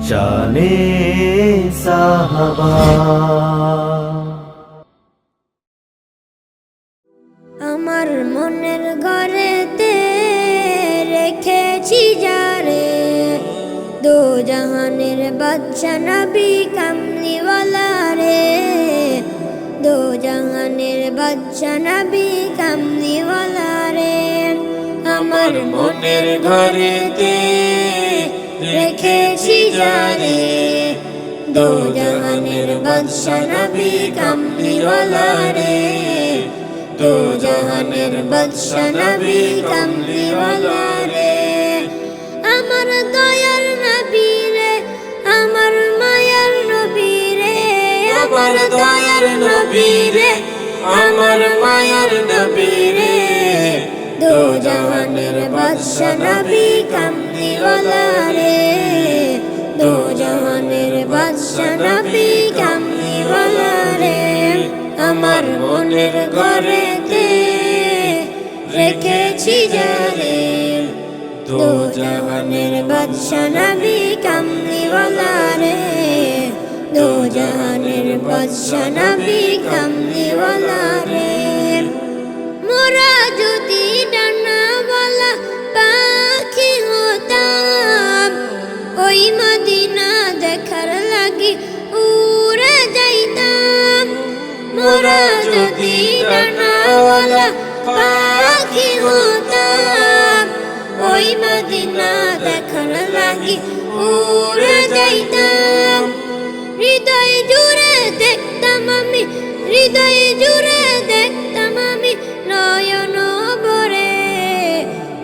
শানে সাহাবা। আমার মনের ঘরেতে রেখেছি যারে, দো জাহানের বাদশা নবী কামলিওয়ালা রে, দো জাহানের বাদশা নবী কামলিওয়ালা রে। আমার মনের ঘরেতে রেখেছি যারে, দো জাহানের বাদশা নবী কামলিওয়ালা রে, দো জাহানের বাদশা নবী কামলিওয়ালা রে। আমার দয়ার নবী রে, আমার মায়ার নবী রে, আমার দয়ার নবী রে, আমার মায়ার নবী রে, দো জাহানের বাদশা নবী কামলিওয়ালা রে, দো জাহানের বাদশা নবী কামলিওয়ালা রে। আমার মনের ঘরেতে রেখেছি যারে, দো জাহানের বাদশা নবী কামলিওয়ালা রে, দো জাহানের বাদশা নবী কামলিওয়ালা রে। মোরা যদি ডানাওয়ালা পাখি হতাম, ওই মদিনা দেখার লাগি উড়ে যাইতাম। মোরা যদি ডানাওয়ালা পাখি হতাম, ওই মদিনা দেখার লাগি উড়ে যাইতাম। হৃদয় জুড়ে দেখতাম আমি, হৃদয় জুড়ে দেখতাম আমি নয়ন ভরে,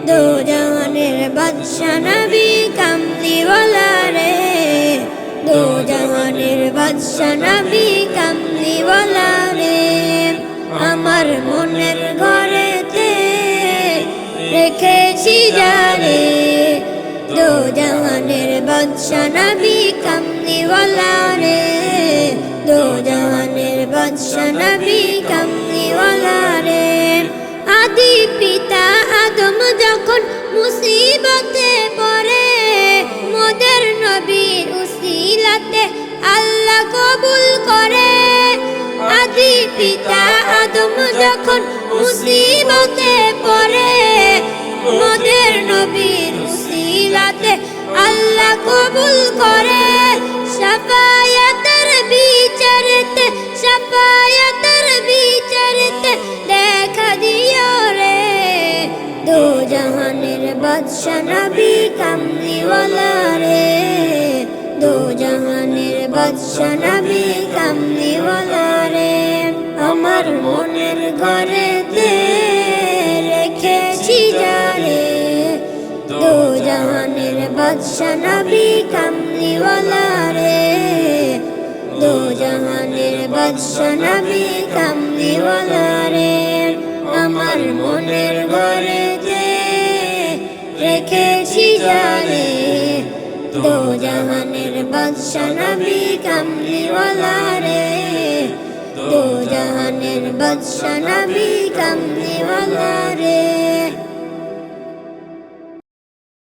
দো জাহানের বাদশা নবী কামলিওয়ালা রে, দো জাহানের বাদশা নবী কামলিওয়ালা রে। আমার মনের ঘরেতে রেখেছি যারে, দো জাহানের বাদশা নবী কামলিওয়ালা রে, দো জাহানের বাদশা নবী কামলিওয়ালা রে। আদি পিতা আদম যখন মুসিবতে পড়ে, মোদের নবীর উসিলাতে আল্লাহ কবুল করে। আদি পিতা আদম যখন মুসিবতে পড়ে, মোদের নবীর উসিলাতে আল্লাহ কবুল করে। শাফায়াতের বিচারেতে, শাফায়াতের বিচারেতে দেখা দিও রে, দো জাহানের বাদশা নবী কামলিওয়ালা রে, দো জাহানের বাদশা নবী কামলিওয়ালা রে। আমার মনের ঘরেতে রেখেছি যারে, দো জাহানের বাদশা নবী কামলিওয়ালা রে, দো জাহানের বাদশা নবী কামলিওয়ালা রে। আমার মনের ঘরেতে রেখেছি যারে, দো জাহানের বাদশা নবী কামলিওয়ালা রে, দো জাহানের বাদশা নবী কামলিওয়ালা রে।